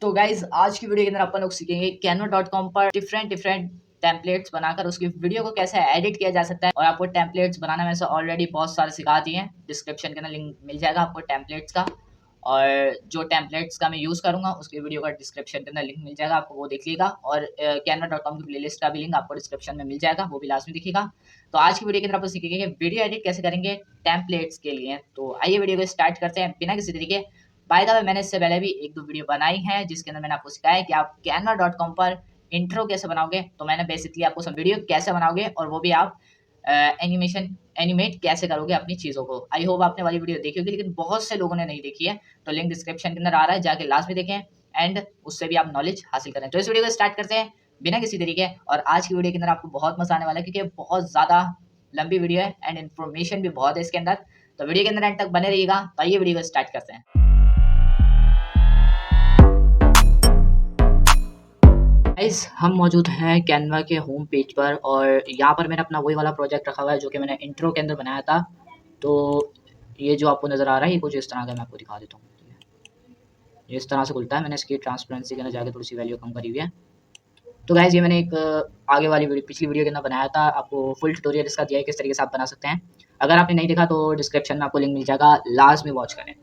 तो गाइज आज की वीडियो के अंदर अपन लोग सीखेंगे canva.com पर डिफरेंट टेम्पलेट्स बनाकर उसकी वीडियो को कैसे एडिट किया जा सकता है। और आपको टेम्पलेट्स बनाना में से ऑलरेडी बहुत सारे सिखा दिए हैं। डिस्क्रिप्शन के अंदर लिंक मिल जाएगा आपको टेम्पलेट्स का, और जो टेम्पलेट्स का मैं यूज़ करूंगा उसकी वीडियो का डिस्क्रिप्शन के अंदर लिंक मिल जाएगा, आपको वो देख लीजिएगा। और canva.com की प्लेलिस्ट का भी लिंक आपको डिस्क्रिप्शन में मिल जाएगा, वो भी लास्ट में दिखेगा। तो आज की वीडियो के अंदर आप सीखेंगे वीडियो एडिट कैसे करेंगे टेम्पलेट्स के लिए। तो आइए वीडियो को स्टार्ट करते हैं बिना किसी तरीके। बाय द वे मैंने इससे पहले भी एक दो वीडियो बनाई है जिसके अंदर मैंने आपको सिखाया कि आप canva.com पर इंट्रो कैसे बनाओगे। तो मैंने बेसिकली आपको सब वीडियो कैसे बनाओगे और वो भी आप एनिमेट कैसे करोगे अपनी चीज़ों को। आई होप आपने वाली वीडियो देखी होगी, लेकिन बहुत से लोगों ने नहीं देखी है। तो लिंक डिस्क्रिप्शन के अंदर आ रहा है, जाके लास्ट में देखें एंड उससे भी आप नॉलेज हासिल करें। तो इस वीडियो को स्टार्ट करते हैं बिना किसी तरीके। और आज की वीडियो के अंदर आपको बहुत मजा आने वाला है क्योंकि बहुत ज़्यादा लंबी वीडियो है एंड इन्फॉर्मेशन भी बहुत है इसके अंदर। तो वीडियो के अंदर एंड तक बने रहिएगा। तो आइए वीडियो को स्टार्ट करते हैं। गाइस हम मौजूद हैं कैनवा के होम पेज पर, और यहाँ पर मैंने अपना वही वाला प्रोजेक्ट रखा हुआ है जो कि मैंने इंट्रो के अंदर बनाया था। तो ये जो आपको नज़र आ रहा है ये कुछ इस तरह का, मैं आपको दिखा देता हूँ। ये इस तरह से खुलता है। मैंने इसकी ट्रांसपेरेंसी के अंदर जाके थोड़ी सी वैल्यू कम करी हुई है। तो गाइस ये मैंने एक आगे वाली वीडियो पिछली वीडियो के अंदर बनाया था, आपको फुल ट्यूटोरियल इसका दिया है किस तरीके से आप बना सकते हैं। अगर आपने नहीं देखा तो डिस्क्रिप्शन में आपको लिंक मिल जाएगा, लास्ट में वॉच करें।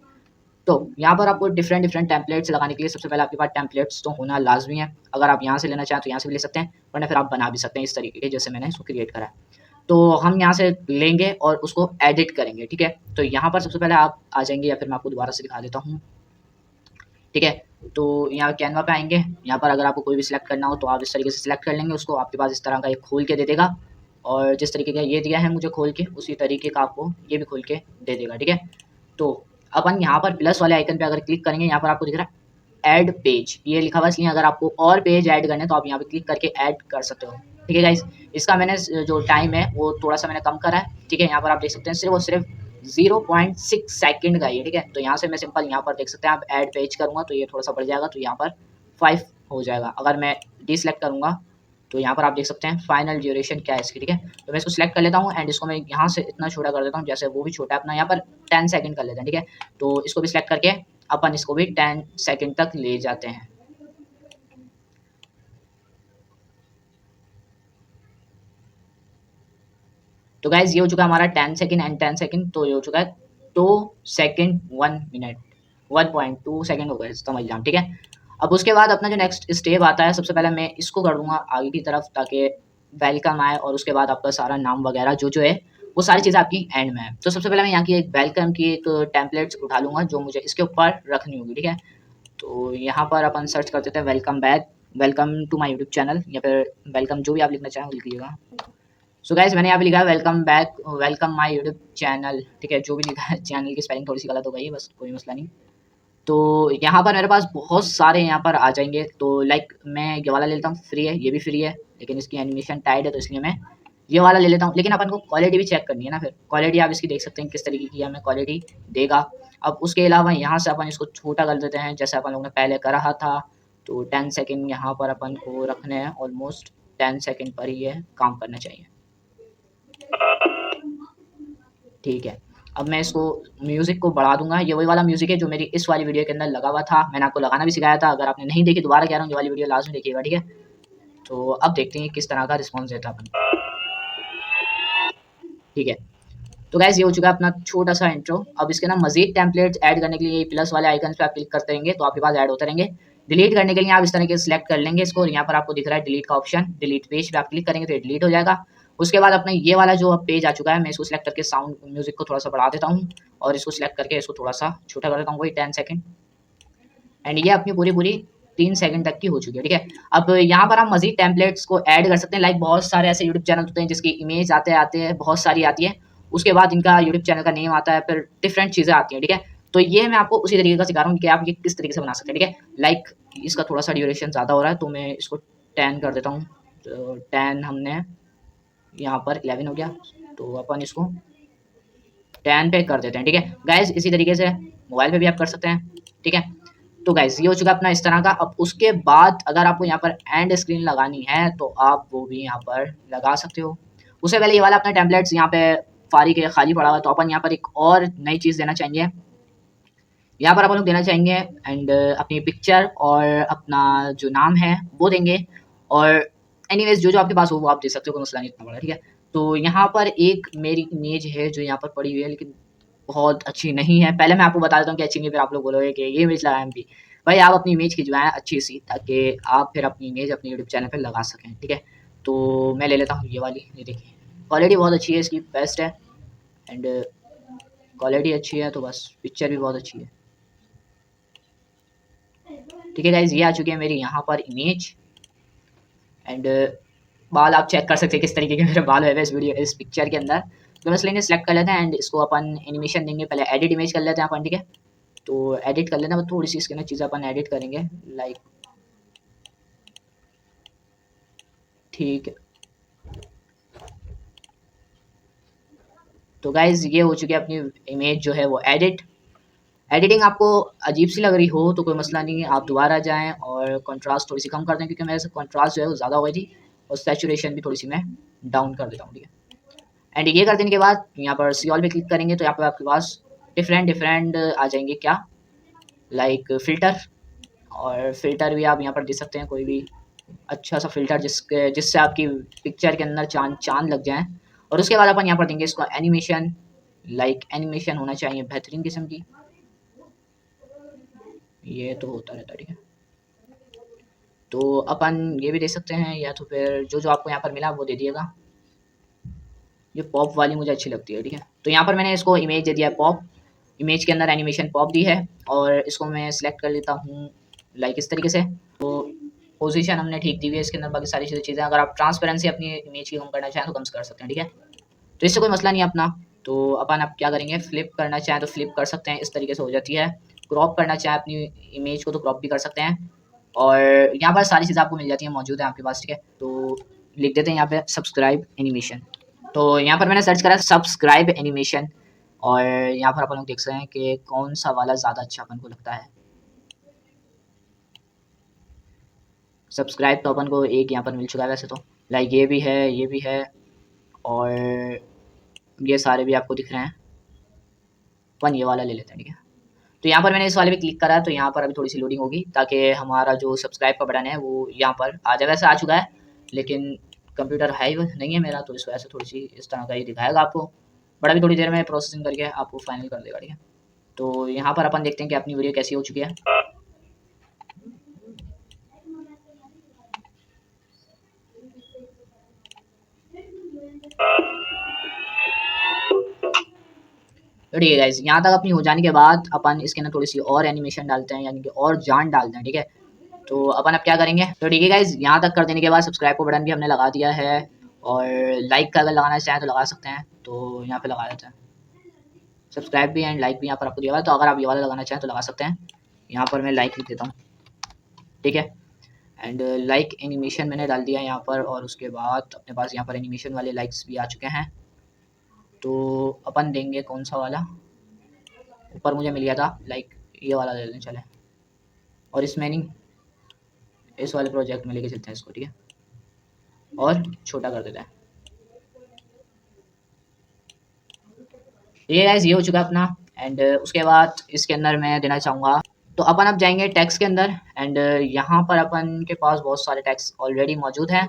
तो यहाँ पर आपको डिफरेंट टेम्पलेट्स लगाने के लिए सबसे पहले आपके पास टेम्पलेट्स तो होना लाजमी है। अगर आप यहाँ से लेना चाहें तो यहाँ से भी ले सकते हैं, वरना फिर आप बना भी सकते हैं इस तरीके के जैसे मैंने इसको क्रिएट करा है। तो हम यहाँ से लेंगे और उसको एडिट करेंगे, ठीक है। तो यहाँ पर सबसे पहले आप आ जाएंगे, या फिर मैं आपको दोबारा से दिखा देता हूँ, ठीक है। तो यहाँ कैनवा पे आएंगे। यहाँ पर अगर आपको कोई भी सिलेक्ट करना हो तो आप इस तरीके से सिलेक्ट कर लेंगे उसको। आपके पास इस तरह का एक खोल के दे देगा, और जिस तरीके का ये दिया है मुझे खोल के, उसी तरीके का आपको ये भी खोल के दे देगा, ठीक है। तो अपन यहाँ पर प्लस वाले आइकन पे अगर क्लिक करेंगे, यहाँ पर आपको दिख रहा है ऐड पेज, ये लिखा हुआ, इसलिए अगर आपको और पेज ऐड करने तो आप यहाँ पे क्लिक करके ऐड कर सकते हो, ठीक है गाइस। इसका मैंने जो टाइम है वो थोड़ा सा मैंने कम करा है, ठीक है। यहाँ पर आप देख सकते हैं सिर्फ और सिर्फ 0.6 सेकंड का ये, ठीक है। तो यहाँ से मैं सिंपल यहाँ पर देख सकते हैं, आप ऐड पेज करूँगा तो ये थोड़ा सा बढ़ जाएगा, तो यहाँ पर 5 हो जाएगा। अगर मैं डिसलेक्ट करूँगा तो यहाँ पर आप देख सकते हैं फाइनल ड्यूरेशन क्या है इसकी, ठीक है। तो मैं इसको सिलेक्ट कर लेता हूँ एंड इसको मैं यहाँ से इतना छोटा कर देता हूँ जैसे वो भी छोटा है अपना, यहाँ पर 10 सेकंड कर लेते हैं, ठीक है। तो इसको भी सिलेक्ट करके अपन इसको भी 10 सेकंड तक ले जाते हैं। तो गाइज ये हो चुका है हमारा 10 सेकंड एंड 10 सेकंड, तो ये हो चुका है 2 सेकंड 1 मिनट, 1.2 सेकंड हो गए समझ जाओ, ठीक है। अब उसके बाद अपना जो नेक्स्ट स्टेप आता है, सबसे पहले मैं इसको कर दूंगा आगे की तरफ ताकि वेलकम आए, और उसके बाद आपका सारा नाम वगैरह जो जो है वो सारी चीज़ें आपकी एंड में है। तो सबसे पहले मैं यहाँ की एक वेलकम की एक टेम्पलेट्स उठा लूँगा जो मुझे इसके ऊपर रखनी होगी, ठीक है। तो यहाँ पर अपन सर्च कर देते हैं welcome back, welcome to my YouTube channel, या फिर वेलकम जो भी आप लिखना चाहें वो लिख लीजिएगा। सो गाइस मैंने यहाँ पे लिखा है welcome back, welcome my YouTube channel, ठीक है। जो भी लिखा है, चैनल की स्पेलिंग थोड़ी सी गलत हो गई है, बस कोई मसला नहीं। तो यहाँ पर मेरे पास बहुत सारे यहाँ पर आ जाएंगे, तो लाइक मैं ये वाला ले लेता हूँ, फ्री है, ये भी फ्री है, लेकिन इसकी एनिमेशन टाइट है तो इसलिए मैं ये वाला ले लेता हूँ। लेकिन अपन को क्वालिटी भी चेक करनी है ना, फिर क्वालिटी आप इसकी देख सकते हैं किस तरीके की हमें क्वालिटी देगा। अब उसके अलावा यहाँ से अपन इसको छोटा कर देते हैं जैसे अपन लोगों ने पहले कर रहा था। तो 10 सेकेंड यहाँ पर अपन को रखने हैं, ऑलमोस्ट 10 सेकेंड पर ही ये काम करना चाहिए, ठीक है। अब मैं इसको म्यूज़िक को बढ़ा दूंगा, ये वही वाला म्यूज़िक है जो मेरी इस वाली वीडियो के अंदर लगा हुआ था, मैंने आपको लगाना भी सिखाया था। अगर आपने नहीं देखी दोबारा कह रहा हूँ, ये वाली वीडियो लास्ट में देखिएगा, ठीक है। तो अब देखते हैं किस तरह का रिस्पॉन्स देता है अपन, ठीक है। तो गैस ये हो चुका है अपना छोटा सा इंट्रो। अब इसके ना मजीद टेम्पलेट्स ऐड करने के लिए प्लस वाले आइकन पे आप क्लिक करते रहेंगे तो आपके पास ऐड होते रहेंगे। डिलीट करने के लिए आप इस तरह के सिलेक्ट कर लेंगे इसको, और यहाँ पर आपको दिख रहा है डिलीट का ऑप्शन, डिलीट पेज पे आप क्लिक करेंगे तो ये डिलीट हो जाएगा। उसके बाद अपना ये वाला जो पेज आ चुका है, मैं इसको सिलेक्ट करके साउंड म्यूजिक को थोड़ा सा बढ़ा देता हूँ, और इसको सिलेक्ट करके इसको थोड़ा सा छोटा कर देता हूँ, वही 10 सेकंड। एंड ये अपनी पूरी 3 सेकंड तक की हो चुकी है, ठीक है। अब यहाँ पर हम मजीद टेम्पलेट्स को ऐड कर सकते हैं। लाइक बहुत सारे ऐसे यूट्यूब चैनल होते हैं जिसकी इमेज आते हैं, बहुत सारी आती है, उसके बाद इनका यूट्यूब चैनल का नेम आता है, फिर डिफरेंट चीज़ें आती हैं, ठीक है। तो ये मैं आपको उसी तरीके का सिखा रहा हूँ कि आप ये किस तरीके से बना सकते हैं, ठीक है। लाइक इसका थोड़ा सा ड्यूरेशन ज़्यादा हो रहा है तो मैं इसको 10 कर देता हूँ। तो 10 हमने यहाँ पर 11 हो गया, तो अपन इसको 10 पे कर देते हैं, ठीक है गाइज। इसी तरीके से मोबाइल पे भी आप कर सकते हैं, ठीक है। तो गाइज ये हो चुका अपना इस तरह का। अब उसके बाद अगर आपको यहाँ पर एंड स्क्रीन लगानी है तो आप वो भी यहाँ पर लगा सकते हो। उससे पहले ये वाला अपना टेम्पलेट्स यहाँ पे फारिग है, खाली पड़ा हुआ, तो अपन यहाँ पर एक और नई चीज़ देना चाहेंगे। यहाँ पर अपन लोग देना चाहेंगे एंड अपनी पिक्चर और अपना जो नाम है वो देंगे, और एनीवेज जो आपके पास हो वो आप दे सकते हो, कोई मसला नहीं इतना बड़ा, ठीक है। तो यहाँ पर एक मेरी इमेज है जो यहाँ पर पड़ी हुई है, लेकिन बहुत अच्छी नहीं है। पहले मैं आपको बता देता हूँ कि अच्छी नहीं है, फिर आप लोग बोलोगे कि ये इमेज लगाया एमपी। भाई आप अपनी इमेज खिंचवाएँ अच्छी सी, ताकि आप फिर अपनी इमेज अपने यूट्यूब चैनल पे लगा सकें, ठीक है। तो मैं ले लेता हूँ ये वाली, ये देखिए क्वालिटी बहुत अच्छी है इसकी, बेस्ट है एंड क्वालिटी अच्छी है तो बस पिक्चर भी बहुत अच्छी है। ठीक है गाइज, ये आ चुकी है मेरी यहाँ पर इमेज एंड बाल आप चेक कर सकते हैं किस तरीके के मेरे बाल हुए इस वीडियो इस पिक्चर के अंदर। तो बस लेंगे, सेलेक्ट कर लेते हैं एंड इसको अपन एनिमेशन देंगे। पहले एडिट इमेज कर लेते हैं अपन, ठीक है। तो एडिट कर लेना, थोड़ी सी इसके अंदर चीज़ें अपन एडिट करेंगे, लाइक ठीक है। तो गाइज ये हो चुकी है अपनी इमेज जो है वो एडिटिंग आपको अजीब सी लग रही हो तो कोई मसला नहीं है, आप दोबारा जाएं और कंट्रास्ट थोड़ी सी कम कर दें, क्योंकि मेरे से कंट्रास्ट जो है वो ज़्यादा हो गई थी, और सैचुरेशन भी थोड़ी सी मैं डाउन कर देता हूँ, ठीक है। एंड ये कर देने के बाद यहाँ पर सी ऑल पे क्लिक करेंगे तो यहाँ पर आपके पास डिफरेंट आ जाएंगे, क्या लाइक फ़िल्टर, और फ़िल्टर भी आप यहाँ पर दे सकते हैं, कोई भी अच्छा सा फ़िल्टर जिससे आपकी पिक्चर के अंदर चाँद चाँद लग जाएँ। और उसके बाद अपन यहाँ पर देंगे इसको एनिमेशन, लाइक एनिमेशन होना चाहिए बेहतरीन किस्म की, ये तो होता रहता है, ठीक है। तो अपन ये भी दे सकते हैं, या तो फिर जो आपको यहाँ पर मिला वो दे दिएगा। ये पॉप वाली मुझे अच्छी लगती है, ठीक है। तो यहाँ पर मैंने इसको इमेज दे दिया है पॉप, इमेज के अंदर एनिमेशन पॉप दी है, और इसको मैं सिलेक्ट कर लेता हूँ लाइक इस तरीके से। तो पोजीशन हमने ठीक दी हुई है इसके अंदर, बाकी सारी चीज़ें अगर आप ट्रांसपेरेंसी अपनी इमेज की कम करना चाहें तो कम कर सकते हैं, ठीक है। तो इससे कोई मसला नहीं है अपना। तो अपन अब क्या करेंगे, फ्लिप करना चाहें तो फ्लिप कर सकते हैं, इस तरीके से हो जाती है। क्रॉप करना चाहें अपनी इमेज को तो क्रॉप भी कर सकते हैं, और यहाँ पर सारी चीज़ें आपको मिल जाती हैं, मौजूद है आपके पास, ठीक है। तो लिख देते हैं यहाँ पे सब्सक्राइब एनिमेशन। तो यहाँ पर मैंने सर्च करा सब्सक्राइब एनिमेशन, और यहाँ पर अपन लोग देख सकते हैं कि कौन सा वाला ज़्यादा अच्छा अपन को लगता है। सब्सक्राइब तो अपन को एक यहाँ पर मिल चुका है वैसे तो, लाइक ये भी है, ये भी है, और ये सारे भी आपको दिख रहे हैं। अपन ये वाला ले लेते हैं, ठीक है। तो यहाँ पर मैंने इस वाले पे क्लिक करा, तो यहाँ पर अभी थोड़ी सी लोडिंग होगी ताकि हमारा जो सब्सक्राइब का बटन है वो यहाँ पर आ जाए। वैसे आ चुका है, लेकिन कंप्यूटर हाई नहीं है मेरा, तो इस वजह से थोड़ी सी इस तरह का ही दिखाएगा आपको, बट अभी थोड़ी देर में प्रोसेसिंग करके आपको फाइनल कर देगा, ठीक है। तो यहाँ पर अपन देखते हैं कि अपनी वीडियो कैसी हो चुकी है। तो ठीक है गाइस, यहाँ तक अपनी हो जाने के बाद अपन इसके अंदर थोड़ी सी और एनिमेशन डालते हैं, यानी कि और जान डालते हैं, ठीक है। तो अपन अब क्या करेंगे, तो ठीक है गाइस, यहाँ तक कर देने के बाद सब्सक्राइब का बटन भी हमने लगा दिया है, और लाइक का अगर लगाना चाहें तो लगा सकते हैं, तो यहाँ पे लगा देते हैं। सब्सक्राइब भी एंड लाइक भी यहाँ पर आपको दिया हुआ है, तो अगर आप ये वाला लगाना चाहें तो लगा सकते हैं। यहाँ पर मैं लाइक लिख देता हूँ, ठीक है। एंड लाइक एनिमेशन मैंने डाल दिया है यहाँ पर, और उसके बाद अपने पास यहाँ पर एनिमेशन वाले लाइक्स भी आ चुके हैं। तो अपन देंगे कौन सा वाला, ऊपर मुझे मिल गया था, लाइक ये वाला दे दें चले, और इसमें नहीं, इस वाले प्रोजेक्ट में लेके चलते हैं इसको, ठीक है, और छोटा कर देते हैं। ये गाइस, ये हो चुका है अपना, एंड उसके बाद इसके अंदर मैं देना चाहूँगा, तो अपन अब जाएंगे टैक्स के अंदर, एंड यहाँ पर अपन के पास बहुत सारे टैक्स ऑलरेडी मौजूद हैं,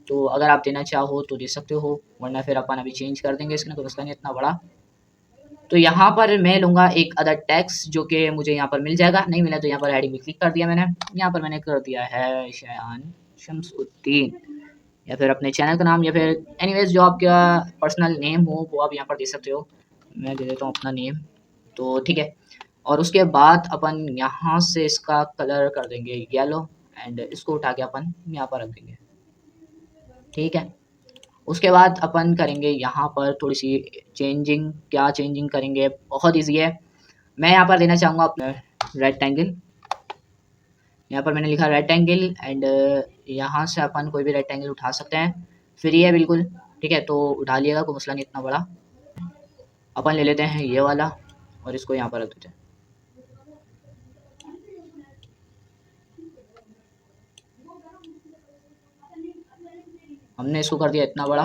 तो अगर आप देना चाहो तो दे सकते हो, वरना फिर अपन अभी चेंज कर देंगे, इसका कोई मसला नहीं इतना बड़ा। तो यहाँ पर मैं लूँगा एक अदर टैक्स जो कि मुझे यहाँ पर मिल जाएगा, नहीं मिला तो यहाँ पर हेडिंग में क्लिक कर दिया मैंने, यहाँ पर मैंने कर दिया है शयान शम्सुद्दीन, या फिर अपने चैनल का नाम, या फिर एनीवेज जो आपका पर्सनल नेम हो वो आप यहाँ पर दे सकते हो। मैं दे देता हूँ अपना नेम, तो ठीक है। और उसके बाद अपन यहाँ से इसका कलर कर देंगे येलो, एंड इसको उठा के अपन यहाँ पर रख देंगे, ठीक है। उसके बाद अपन करेंगे यहाँ पर थोड़ी सी चेंजिंग, क्या चेंजिंग करेंगे, बहुत ईजी है। मैं यहाँ पर देना चाहूँगा अपना रेक्टेंगल, यहाँ पर मैंने लिखा रेक्टेंगल, एंड यहाँ से अपन कोई भी रेक्टेंगल उठा सकते हैं, फ्री है बिल्कुल, ठीक है। तो उठा लिएगा, कोई मसला नहीं इतना बड़ा। अपन ले लेते हैं ये वाला, और इसको यहाँ पर रख देते हैं। हमने इसको कर दिया इतना बड़ा,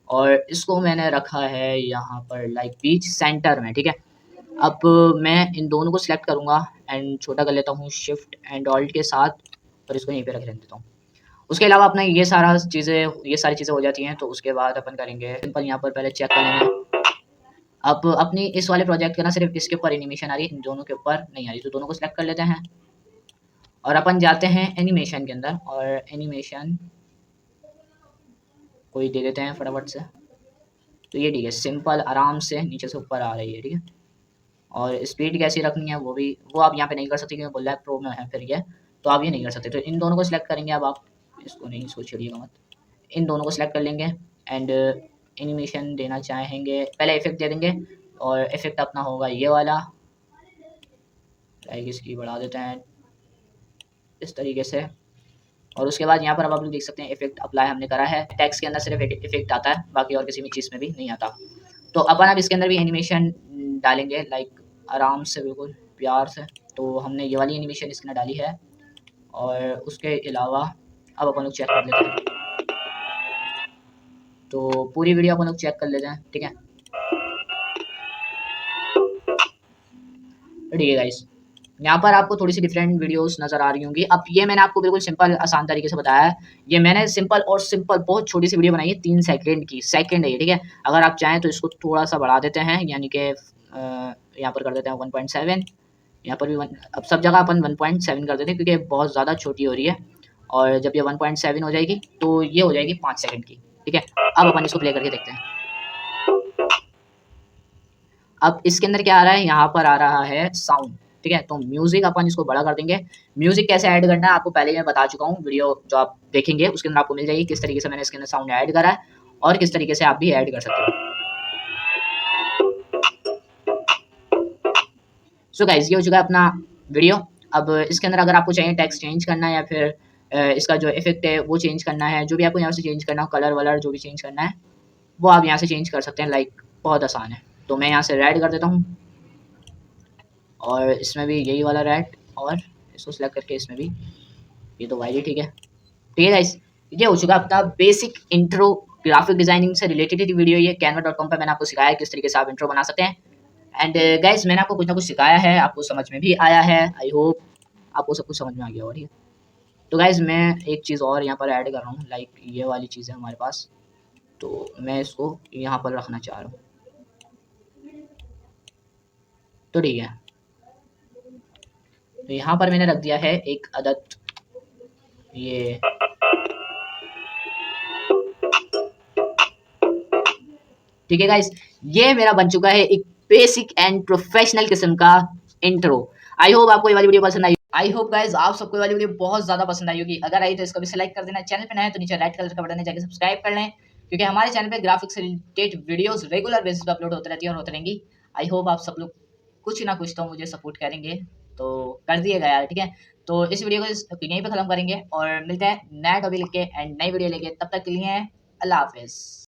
और इसको मैंने रखा है यहाँ पर लाइक बीच सेंटर में, ठीक है। अब मैं इन दोनों को सिलेक्ट करूँगा एंड छोटा कर लेता हूँ शिफ्ट एंड ऑल्ट के साथ और इसको यहीं पे रख देता हूँ। उसके अलावा अपना ये सारी चीज़ें हो जाती हैं तो उसके बाद अपन करेंगे सिंपल यहाँ पर पहले चेक कर लेंगे। अब अपनी इस वाले प्रोजेक्ट के ना सिर्फ इसके ऊपर एनिमेशन आ रही है, इन दोनों के ऊपर नहीं आ रही, तो दोनों को सिलेक्ट कर लेते हैं और अपन जाते हैं एनिमेशन के अंदर और एनिमेशन कोई दे देते हैं फटाफट से। तो ये ठीक है, सिंपल आराम से नीचे से ऊपर आ रही है, ठीक है। और स्पीड कैसी रखनी है वो आप यहाँ पे नहीं कर सकते क्योंकि लैप प्रो में है फिर ये, तो आप ये नहीं कर सकते। तो इन दोनों को सिलेक्ट करेंगे। अब आप इसको नहीं, इसको छोड़िएगा मत, इन दोनों को सिलेक्ट कर लेंगे एंड एनिमेशन देना चाहेंगे, पहले इफेक्ट दे देंगे और इफेक्ट अपना होगा ये वाला, लाइक इसकी बढ़ा देते हैं इस तरीके से। और उसके बाद यहाँ पर अब आप लोग देख सकते हैं इफेक्ट अप्लाई हमने करा है। टेक्स्ट के अंदर सिर्फ इफेक्ट आता है, बाकी और किसी भी चीज़ में भी नहीं आता। तो अपन अब इसके अंदर भी एनिमेशन डालेंगे, लाइक आराम से बिल्कुल प्यार से। तो हमने ये वाली एनिमेशन इसके अंदर डाली है और उसके अलावा अब अपन लोग चेक कर लेते हैं। तो पूरी वीडियो अपन लोग चेक कर लेते हैं, ठीक है। ठीक है गाइस, यहाँ पर आपको थोड़ी सी डिफरेंट वीडियोस नज़र आ रही होंगी। अब ये मैंने आपको बिल्कुल सिंपल आसान तरीके से बताया है। ये मैंने सिंपल बहुत छोटी सी वीडियो बनाई है, 3 सेकंड की, सेकंड है ये, ठीक है। अगर आप चाहें तो इसको थोड़ा सा बढ़ा देते हैं, यानी कि यहाँ पर कर देते हैं 1.7, यहाँ पर भी अब सब जगह अपन 1.7 कर देते हैं क्योंकि बहुत ज़्यादा छोटी हो रही है। और जब ये 1.7 हो जाएगी तो ये हो जाएगी 5 सेकंड की, ठीक है। अब अपन इसको प्ले करके देखते हैं। अब इसके अंदर क्या आ रहा है, यहाँ पर आ रहा है साउंड, ठीक है। तो म्यूजिक अपन इसको बड़ा कर देंगे। म्यूजिक कैसे ऐड करना है आपको पहले मैं बता चुका हूँ, वीडियो जो आप देखेंगे उसके अंदर आपको मिल जाएगी किस तरीके से मैंने इसके अंदर साउंड ऐड करा है और किस तरीके से आप भी ऐड कर सकते हो। सो गाइस, ये हो चुका है अपना वीडियो। अब इसके अंदर अगर आपको चाहिए टेक्स्ट चेंज करना है या फिर इसका जो इफेक्ट है वो चेंज करना है, जो भी आपको यहाँ से चेंज करना हो, कलर वलर जो भी चेंज करना है वो आप यहाँ से चेंज कर सकते हैं, लाइक बहुत आसान है। तो मैं यहाँ से रेड कर देता हूँ और इसमें भी यही वाला रेड और इसको सिलेक्ट करके इसमें भी ये तो वाइट ही, ठीक है। ठीक है गाइस, ये हो चुका अपना बेसिक इंट्रो ग्राफिक डिजाइनिंग से रिलेटेड वीडियो। ये canva.com पर मैंने आपको सिखाया है किस तरीके से आप इंट्रो बना सकते हैं। एंड गाइस, मैंने आपको कुछ ना कुछ सिखाया है, आपको समझ में भी आया है। आई होप आपको सब कुछ समझ में आ गया होगा, ठीक है। तो गाइस, मैं एक चीज़ और यहाँ पर ऐड कर रहा हूँ, लाइक ये वाली चीज़ है हमारे पास, तो मैं इसको यहाँ पर रखना चाह रहा हूँ। तो ठीक है, तो यहाँ पर मैंने रख दिया है एक अदद ये, ठीक है गाइस, ये मेरा बन चुका है एक बेसिक एंड प्रोफेशनल किस्म का इंट्रो। आई होप आपको ये वाली वीडियो पसंद आई। आई होप गाइस आप सबको ये वाली वीडियो बहुत ज्यादा पसंद आई होगी। अगर आई तो इसको भी लाइक कर देना, चैनल पे नए हैं तो नीचे रेड कलर का बटन है, जाके सब्सक्राइब कर लें क्योंकि हमारे चैनल पे ग्राफिक्स से रिलेटेड वीडियोस रेगुलर बेसिस पे अपलोड होती रहती है और होती रहेंगी। आई होप आप सब लोग कुछ ना कुछ तो मुझे सपोर्ट करेंगे, तो कर दिएगा यार, ठीक है। तो इस वीडियो को यहीं पे खत्म करेंगे और मिलते हैं नया टॉपिक लेके एंड नई वीडियो लेके, तब तक के लिए अल्लाह हाफिज।